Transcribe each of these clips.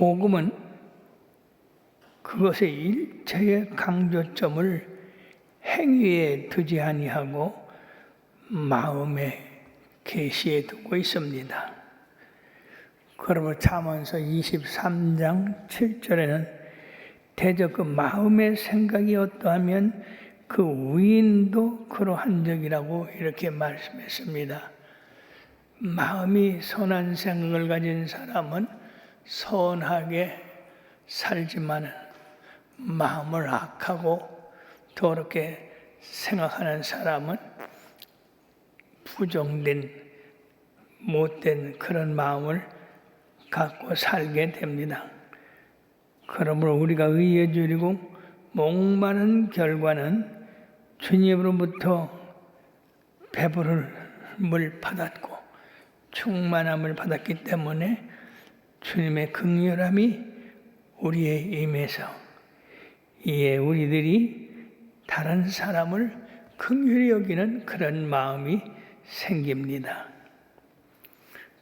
복음은 그것의 일체의 강조점을 행위에 두지 아니하고 마음에 계시해 두고 있습니다. 그러므로 잠언서 23장 7절에는 대저 그 마음의 생각이 어떠하면 그 위인도 그러한 적이라고 이렇게 말씀했습니다. 마음이 선한 생각을 가진 사람은 선하게 살지만 마음을 악하고 더럽게 생각하는 사람은 부정된 못된 그런 마음을 갖고 살게 됩니다. 그러므로 우리가 의에 줄이고 목마른 결과는 주님으로부터 배부름을 받았고 충만함을 받았기 때문에 주님의 긍휼함이 우리에 임해서 이에 우리들이 다른 사람을 긍휼히 여기는 그런 마음이 생깁니다.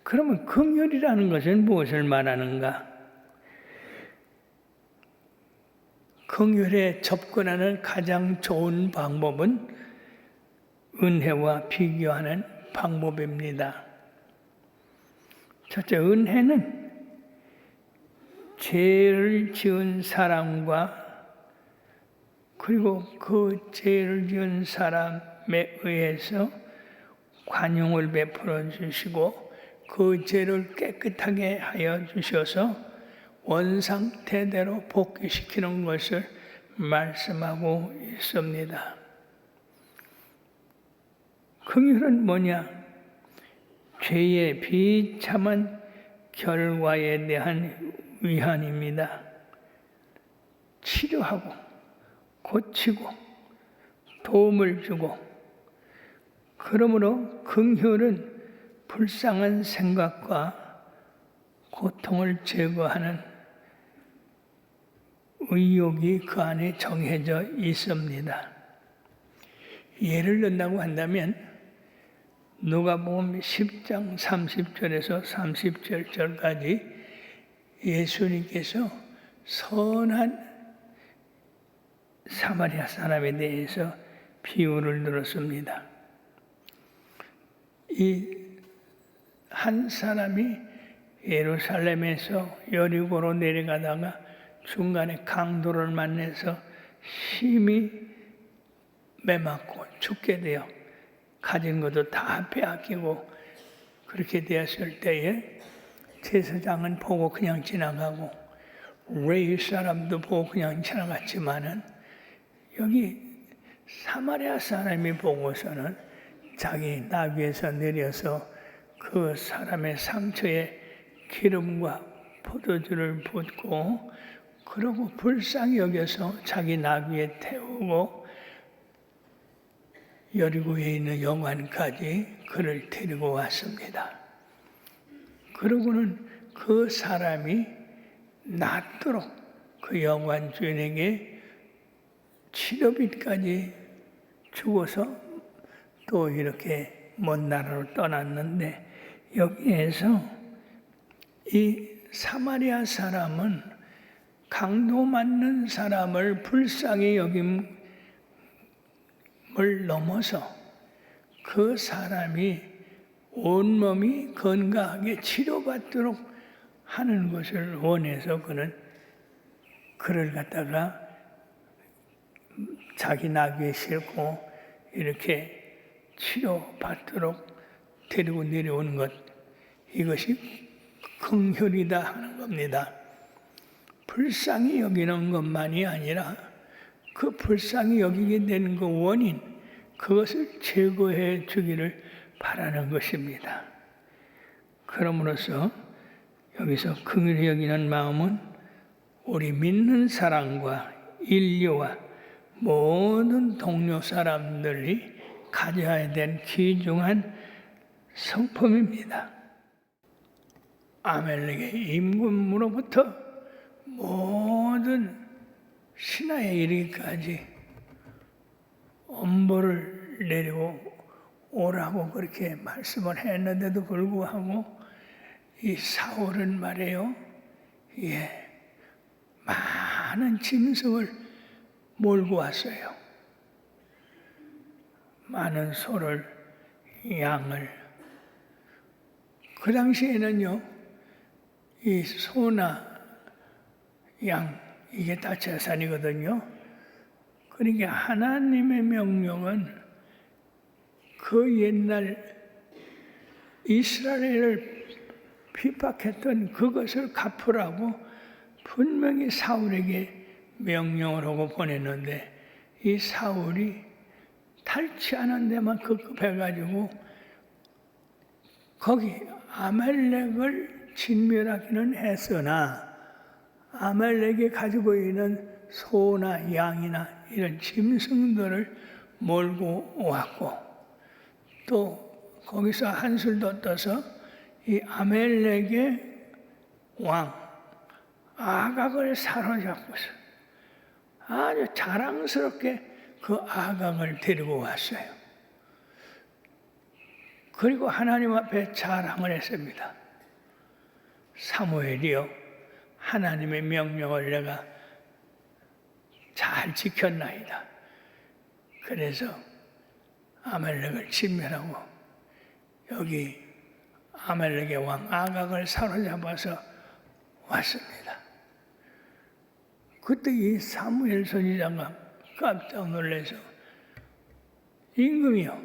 그러면 긍휼이라는 것은 무엇을 말하는가? 긍휼에 접근하는 가장 좋은 방법은 은혜와 비교하는 방법입니다. 첫째, 은혜는 죄를 지은 사람과 그리고 그 죄를 지은 사람에 의해서 관용을 베풀어 주시고 그 죄를 깨끗하게 하여 주셔서 원상태대로 복귀시키는 것을 말씀하고 있습니다. 긍휼은 뭐냐? 죄의 비참한 결과에 대한 위안입니다. 치료하고 고치고 도움을 주고, 그러므로 긍휼은 불쌍한 생각과 고통을 제거하는 의욕이 그 안에 정해져 있습니다. 예를 든다고 한다면 누가복음 10장 30절에서 37절까지 예수님께서 선한 사마리아 사람에 대해서 비유를 들었습니다. 이 한 사람이 예루살렘에서 여리고로 내려가다가 중간에 강도를 만나서 심히 매맞고 죽게 되어 가진 것도 다 빼앗기고 그렇게 되었을 때에 제사장은 보고 그냥 지나가고 레위 사람도 보고 그냥 지나갔지만은 여기 사마리아 사람이 보고서는 자기 나귀에서 내려서 그 사람의 상처에 기름과 포도주를 붓고 그러고 불쌍히 여겨서 자기 나귀에 태우고 여리고에 있는 영안까지 그를 데리고 왔습니다. 그러고는 그 사람이 낫도록 그 영안 주인에게 치료비까지 주고서 또 이렇게 먼 나라로 떠났는데, 여기에서 이 사마리아 사람은 강도 맞는 사람을 불쌍히 여김을 넘어서 그 사람이 온몸이 건강하게 치료받도록 하는 것을 원해서 그를 갖다가 자기 나귀에 싣고 이렇게 치료받도록 데리고 내려오는 것, 이것이 긍휼이다 하는 겁니다. 불쌍히 여기는 것만이 아니라 그 불쌍히 여기게 되는 그 원인, 그것을 제거해 주기를 바라는 것입니다. 그러므로서 여기서 긍휼히 여기는 마음은 우리 믿는 사람과 인류와 모든 동료 사람들이 가져야 될 귀중한 성품입니다. 아멜렉의 임금으로부터 모든 신하에 이르기까지 엄벌을 내리고 오라고 그렇게 말씀을 했는데도 불구하고 이 사울은 말이에요, 예, 많은 짐승을 몰고 왔어요. 많은 소를, 양을. 그 당시에는요, 이 소나 양, 이게 다 재산이거든요. 그러니까 하나님의 명령은 그 옛날 이스라엘을 핍박했던 그것을 갚으라고 분명히 사울에게 명령을 하고 보냈는데, 이 사울이 탈취하는 데만 급급해가지고 거기 아말렉을 진멸하기는 했으나 아말렉이 가지고 있는 소나 양이나 이런 짐승들을 몰고 왔고, 또 거기서 한술 더 떠서 이 아말렉의 왕 아각을 사로잡고서 아주 자랑스럽게 그 아각을 데리고 왔어요. 그리고 하나님 앞에 자랑을 했습니다. 사무엘이요, 하나님의 명령을 내가 잘 지켰나이다. 그래서 아말렉을 진멸하고 여기 아말렉의 왕 아각을 사로잡아서 왔습니다. 그때 이 사무엘 선지자가 깜짝 놀라서 임금이요,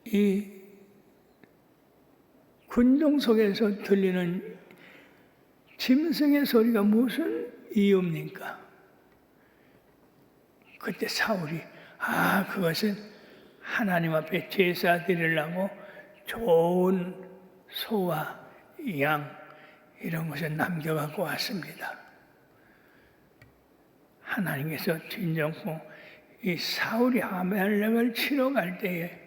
이 군종 속에서 들리는 짐승의 소리가 무슨 이유입니까? 그때 사울이 그것은 하나님 앞에 제사 드리려고 좋은 소와 양 이런 것을 남겨갖고 왔습니다. 하나님께서 진정코 이 사울이 아말렉을 치러 갈 때에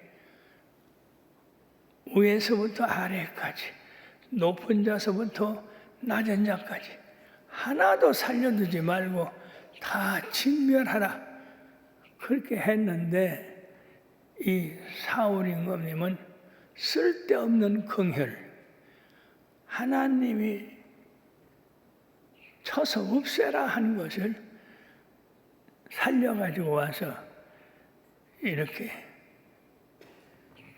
위에서부터 아래까지, 높은 자서부터 낮은 자까지 하나도 살려두지 말고 다 진멸하라, 그렇게 했는데 이 사울 임금님은 쓸데없는 긍휼, 하나님이 쳐서 없애라 한 것을 살려가지고 와서 이렇게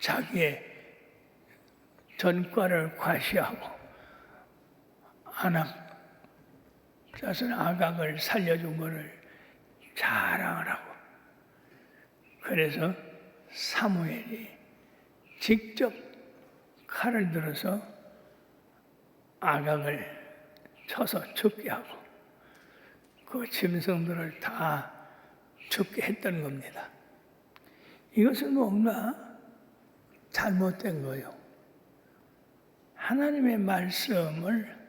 자기의 전과를 과시하고 자손 아각을 살려준 것을 자랑을 하고, 그래서 사무엘이 직접 칼을 들어서 아각을 쳐서 죽게 하고 그 짐승들을 다 죽게 했던 겁니다. 이것은 뭔가 잘못된 거예요. 하나님의 말씀을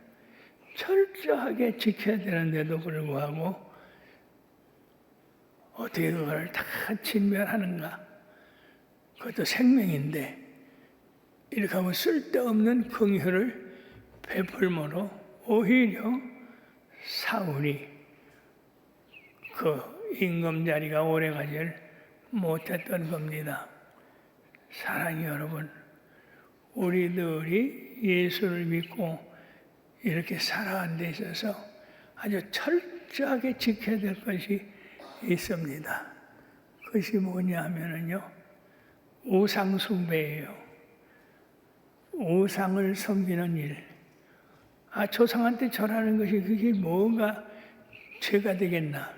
철저하게 지켜야 되는데도 불구하고 어떻게 그걸 다 진멸하는가? 그것도 생명인데 이렇게 하고 쓸데없는 긍휼을 베풀므로 오히려 사울이 그 임금 자리가 오래가질 못했던 겁니다. 사랑하는 여러분, 우리들이 예수를 믿고 이렇게 살아가는 데 있어서 아주 철저하게 지켜야 될 것이 있습니다. 그것이 뭐냐 하면요, 우상 숭배예요. 우상을 섬기는 일. 조상한테 절하는 것이 그게 뭐가 죄가 되겠나?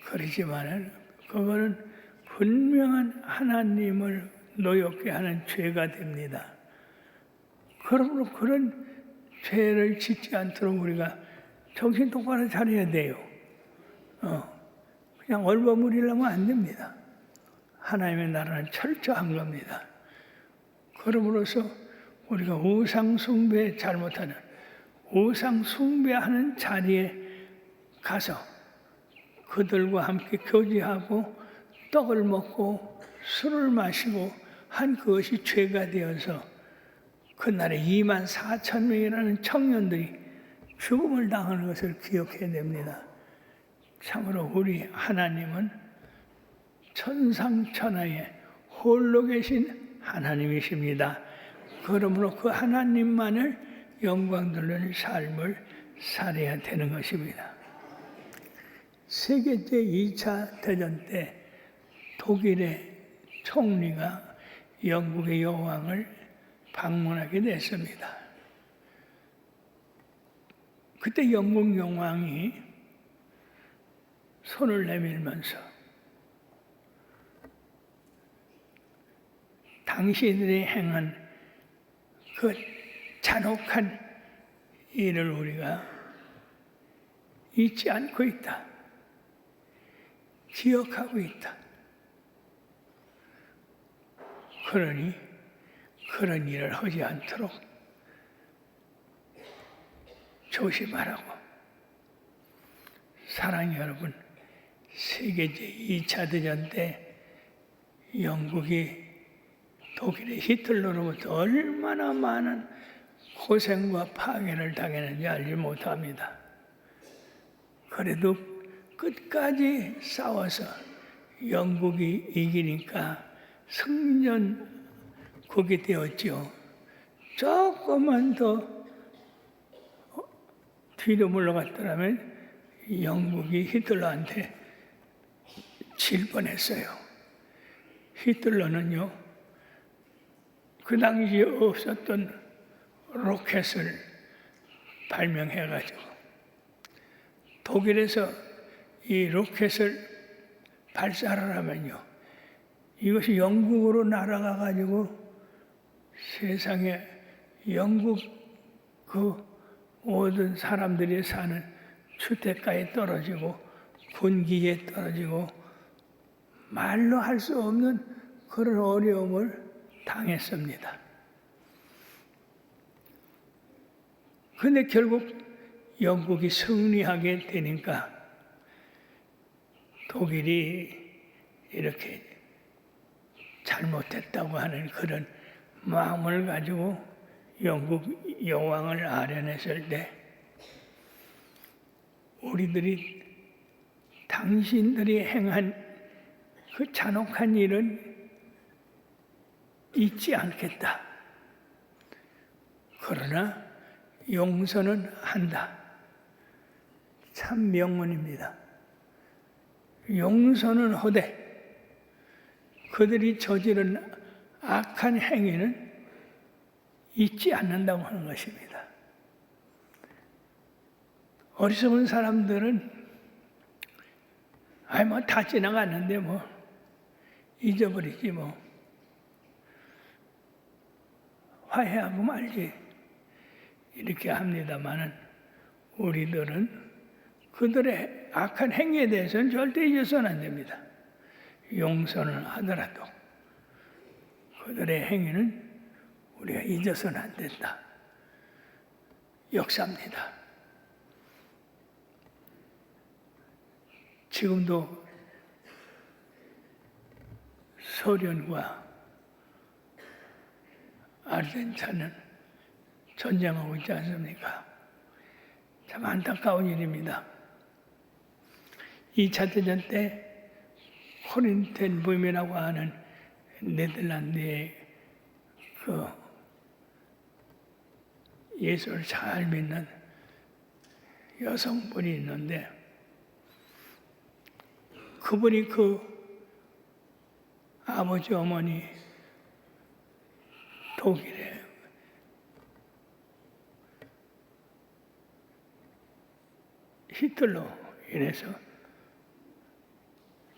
그렇지만은 그거는 분명한 하나님을 노엽게 하는 죄가 됩니다. 그러므로 그런 죄를 짓지 않도록 우리가 정신 똑바로 차려야 돼요. 그냥 얼버무리려면 안 됩니다. 하나님의 나라는 철저한 겁니다. 그러므로서 우리가 우상 숭배 잘못하는, 우상 숭배하는 자리에 가서 그들과 함께 교제하고 떡을 먹고 술을 마시고 한 그것이 죄가 되어서 그날에 24,000명이라는 청년들이 죽음을 당하는 것을 기억해야 됩니다. 참으로 우리 하나님은 천상천하에 홀로 계신 하나님이십니다. 그러므로 그 하나님만을 영광 돌리는 삶을 살아야 되는 것입니다. 세계제 2차 대전 때 독일의 총리가 영국의 여왕을 방문하게 됐습니다. 그때 영국 여왕이 손을 내밀면서 당신들이 행한 그 잔혹한 일을 우리가 잊지 않고 있다. 기억하고 있다. 그러니 그런 일을 하지 않도록 조심하라고. 사랑하는 여러분, 세계제 2차 대전 때 영국이 독일의 히틀러로부터 얼마나 많은 고생과 파괴를 당했는지 알지 못합니다. 그래도 끝까지 싸워서 영국이 이기니까 승전국이 되었죠. 조금만 더 뒤로 물러갔더라면 영국이 히틀러한테 질 뻔했어요. 히틀러는요, 그 당시에 없었던 로켓을 발명해가지고 독일에서 이 로켓을 발사를 하면요, 이것이 영국으로 날아가가지고 세상에 영국 그 모든 사람들이 사는 주택가에 떨어지고 군기에 떨어지고 말로 할 수 없는 그런 어려움을 당했습니다. 그런데 결국 영국이 승리하게 되니까 독일이 이렇게 잘못했다고 하는 그런 마음을 가지고 영국 여왕을 아련했을 때 우리들이 당신들이 행한 그 잔혹한 일은 잊지 않겠다. 그러나 용서는 한다. 참 명문입니다. 용서는 하되 그들이 저지른 악한 행위는 잊지 않는다고 하는 것입니다. 어리석은 사람들은 뭐 다 지나갔는데 뭐 잊어버리지 뭐 화해하고 말지 이렇게 합니다마는 우리들은 그들의 악한 행위에 대해서는 절대 잊어서는 안 됩니다. 용서는 하더라도 그들의 행위는 우리가 잊어서는 안 된다. 역사입니다. 지금도 소련과 아르헨티나는 전쟁하고 있지 않습니까? 참 안타까운 일입니다. 2차 대전 때 코린텐붐이라고 하는 네덜란드의 그 예수를 잘 믿는 여성분이 있는데 그분이 그 아버지 어머니 독일에 히틀러 인해서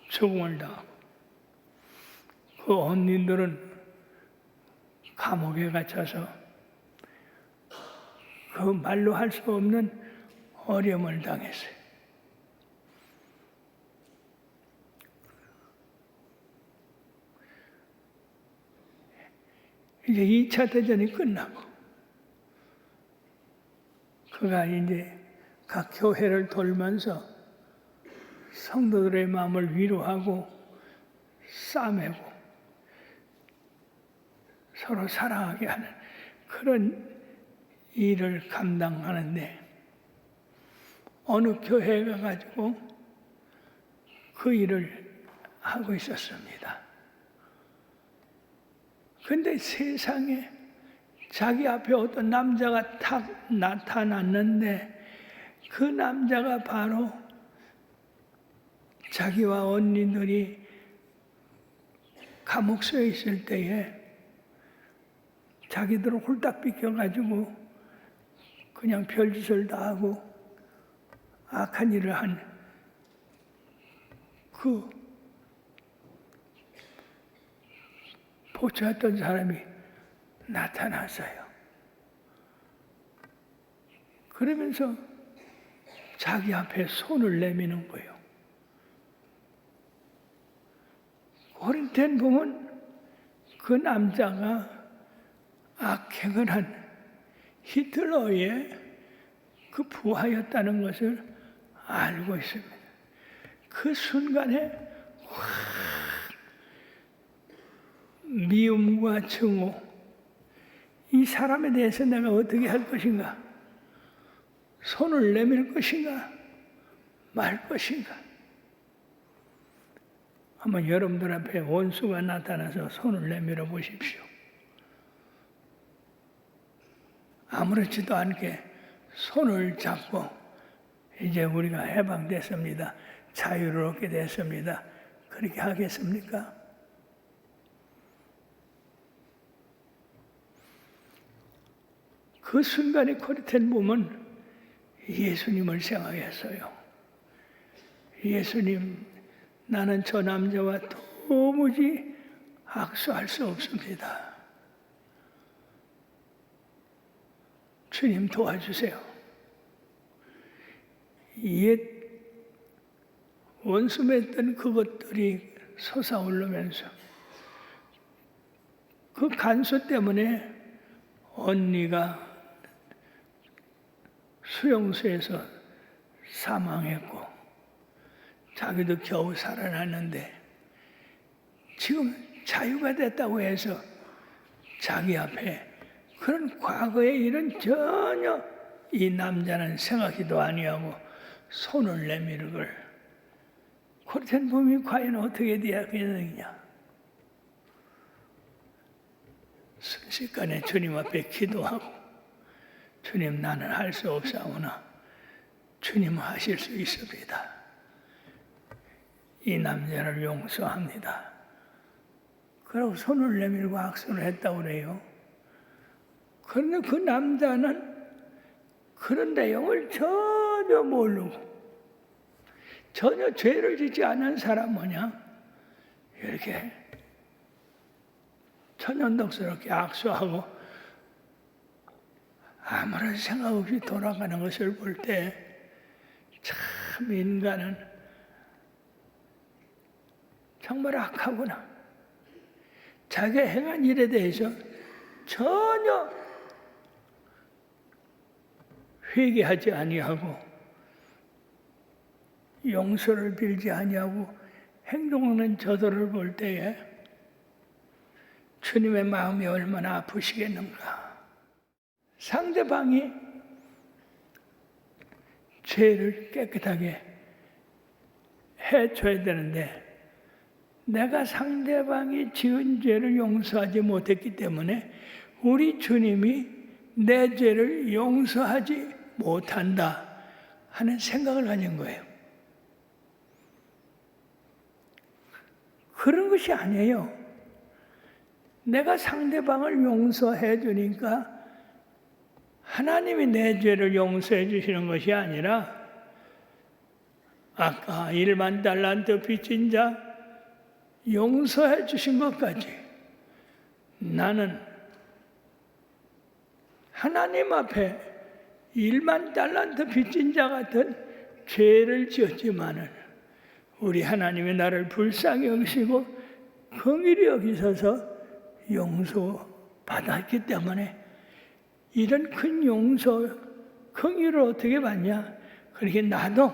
죽음을 당하고 그 언니들은 감옥에 갇혀서 그 말로 할 수 없는 어려움을 당했어요. 이제 2차 대전이 끝나고 그가 이제 각 교회를 돌면서 성도들의 마음을 위로하고 싸매고 서로 사랑하게 하는 그런 일을 감당하는데 어느 교회에 가가지고 그 일을 하고 있었습니다. 근데 세상에 자기 앞에 어떤 남자가 탁 나타났는데 그 남자가 바로 자기와 언니들이 감옥소에 있을 때에 자기들을 홀딱 비껴가지고 그냥 별짓을 다 하고 악한 일을 한 그 보초했던 사람이 나타났어요. 그러면서 자기 앞에 손을 내미는 거예요. 고린도엔 보면 그 남자가 악행을 한 히틀러의 그 부하였다는 것을 알고 있습니다. 그 순간에 확 미움과 증오, 이 사람에 대해서 내가 어떻게 할 것인가? 손을 내밀 것인가? 말 것인가? 한번 여러분들 앞에 원수가 나타나서 손을 내밀어 보십시오. 아무렇지도 않게 손을 잡고 이제 우리가 해방됐습니다. 자유를 얻게 됐습니다. 그렇게 하겠습니까? 그 순간에 코리텐 보면 예수님을 생각했어요. 예수님, 나는 저 남자와 도무지 악수할 수 없습니다. 주님 도와주세요. 옛 원수 맺던 그것들이 솟아오르면서 그 간수 때문에 언니가 수용소에서 사망했고 자기도 겨우 살아났는데 지금 자유가 됐다고 해서 자기 앞에 그런 과거의 일은 전혀 이 남자는 생각지도 아니하고 손을 내미는 걸 코리텐 봄이 과연 어떻게 되었겠느냐. 순식간에 주님 앞에 기도하고 주님, 나는 할 수 없사오나 주님 하실 수 있습니다. 이 남자를 용서합니다. 그러고 손을 내밀고 악수를 했다고 그래요. 그런데 그 남자는 그런 내용을 전혀 모르고 전혀 죄를 짓지 않은 사람 뭐냐? 이렇게 천연덕스럽게 악수하고 아무런 생각 없이 돌아가는 것을 볼 때 참 인간은 정말 악하구나. 자기가 행한 일에 대해서 전혀 회개하지 아니하고 용서를 빌지 아니하고 행동하는 저들을 볼 때에 주님의 마음이 얼마나 아프시겠는가. 상대방이 죄를 깨끗하게 해줘야 되는데 내가 상대방이 지은 죄를 용서하지 못했기 때문에 우리 주님이 내 죄를 용서하지 못한다 하는 생각을 가진 거예요. 그런 것이 아니에요. 내가 상대방을 용서해 주니까 하나님이 내 죄를 용서해 주시는 것이 아니라 아까 1만 달란트 빚진 자 용서해 주신 것까지 나는 하나님 앞에 1만 달란트 빚진 자 같은 죄를 지었지만은 우리 하나님이 나를 불쌍히 여기시고 긍휼히 여기셔서 용서받았기 때문에 이런 큰 용서, 긍휼을 어떻게 받냐? 그렇게 나도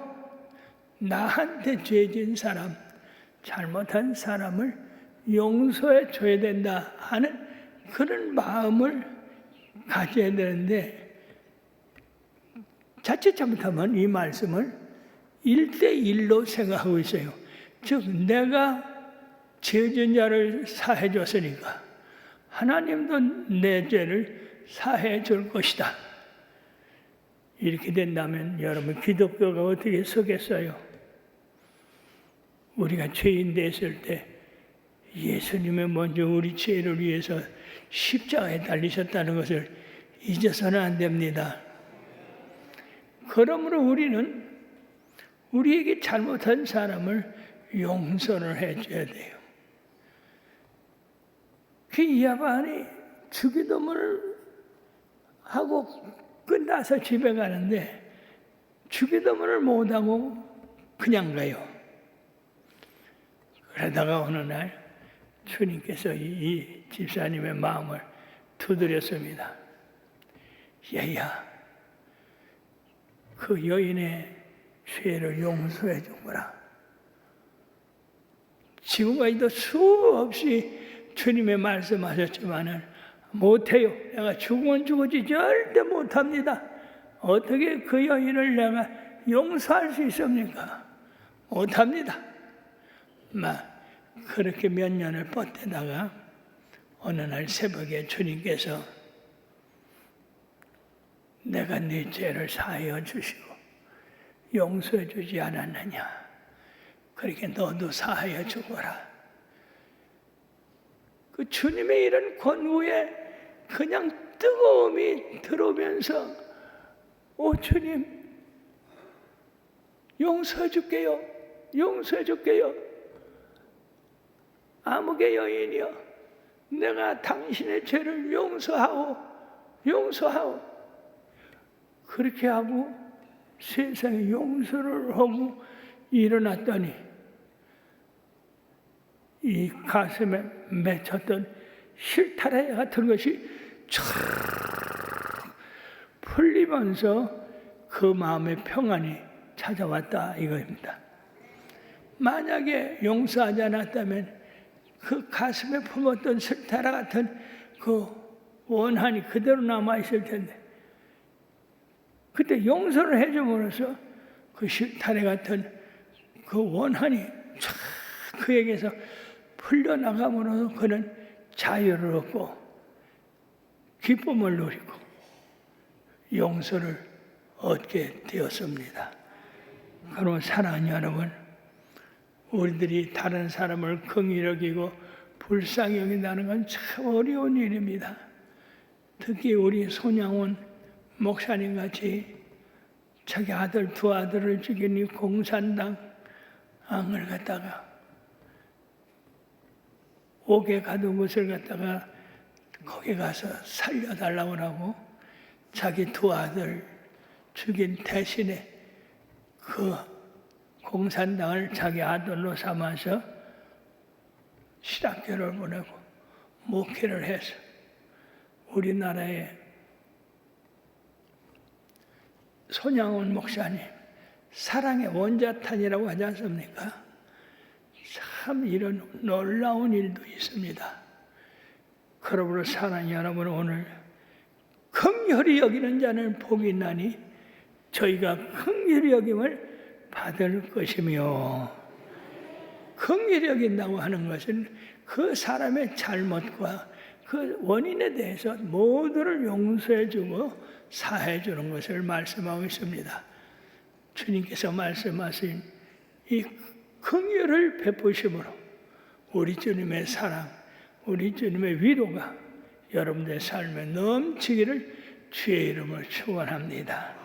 나한테 죄진 사람, 잘못한 사람을 용서해 줘야 된다 하는 그런 마음을 가져야 되는데 자칫 잘못하면 이 말씀을 1대1로 생각하고 있어요. 즉 내가 죄진 자를 사해 줬으니까 하나님도 내 죄를 사해 줄 것이다. 이렇게 된다면 여러분 기독교가 어떻게 서겠어요? 우리가 죄인 됐을 때 예수님이 먼저 우리 죄를 위해서 십자가에 달리셨다는 것을 잊어서는 안 됩니다. 그러므로 우리는 우리에게 잘못한 사람을 용서를 해줘야 돼요. 그 야반이 주기도문을 하고 끝나서 집에 가는데 주기도문을 못하고 그냥 가요. 그러다가 어느 날 주님께서 이 집사님의 마음을 두드렸습니다. 야야, 그 여인의 죄를 용서해 주거라. 지금까지도 수없이 주님의 말씀하셨지만은 못해요. 내가 죽으면 죽었지 절대 못합니다. 어떻게 그 여인을 내가 용서할 수 있습니까? 못합니다. 그렇게 몇 년을 뻗대다가 어느 날 새벽에 주님께서 내가 네 죄를 사하여 주시고 용서해 주지 않았느냐. 그렇게 너도 사하여 주거라. 그 주님의 이런 권고에 그냥 뜨거움이 들어오면서 오 주님 용서해 줄게요. 용서해 줄게요. 아무개 여인이여 내가 당신의 죄를 용서하오. 그렇게 하고 세상에 용서를 하고 일어났더니 이 가슴에 맺혔던 실타래 같은 것이 촤 풀리면서 그 마음의 평안이 찾아왔다 이거입니다. 만약에 용서하지 않았다면 그 가슴에 품었던 실타래 같은 그 원한이 그대로 남아있을 텐데 그때 용서를 해줌으로써 그 실타래 같은 그 원한이 촤 그에게서 풀려나감으로써 그는 자유를 얻고 기쁨을 누리고 용서를 얻게 되었습니다. 그러면 사랑하는 여러분, 우리들이 다른 사람을 긍휼히 여기고 불쌍히 여긴다는 건 참 어려운 일입니다. 특히 우리 손양원 목사님 같이 자기 아들 두 아들을 죽인 이 공산당 앙을 갖다가 옥에 가둔 것을 갖다가 거기 가서 살려달라고 하고 자기 두 아들 죽인 대신에 그 공산당을 자기 아들로 삼아서 신학교를 보내고 목회를 해서 우리나라의 손양원 목사님 사랑의 원자탄이라고 하지 않습니까? 참 이런 놀라운 일도 있습니다. 그러므로 사랑하는 여러분, 오늘 긍휼히 여기는 자는 복이 있나니 저희가 긍휼히 여김을 받을 것이며, 긍휼히 여긴다고 하는 것은 그 사람의 잘못과 그 원인에 대해서 모두를 용서해주고 사해주는 것을 말씀하고 있습니다. 주님께서 말씀하신 이 긍휼을 베푸심으로 우리 주님의 사랑, 우리 주님의 위로가 여러분들의 삶에 넘치기를 주의 이름으로 축원합니다.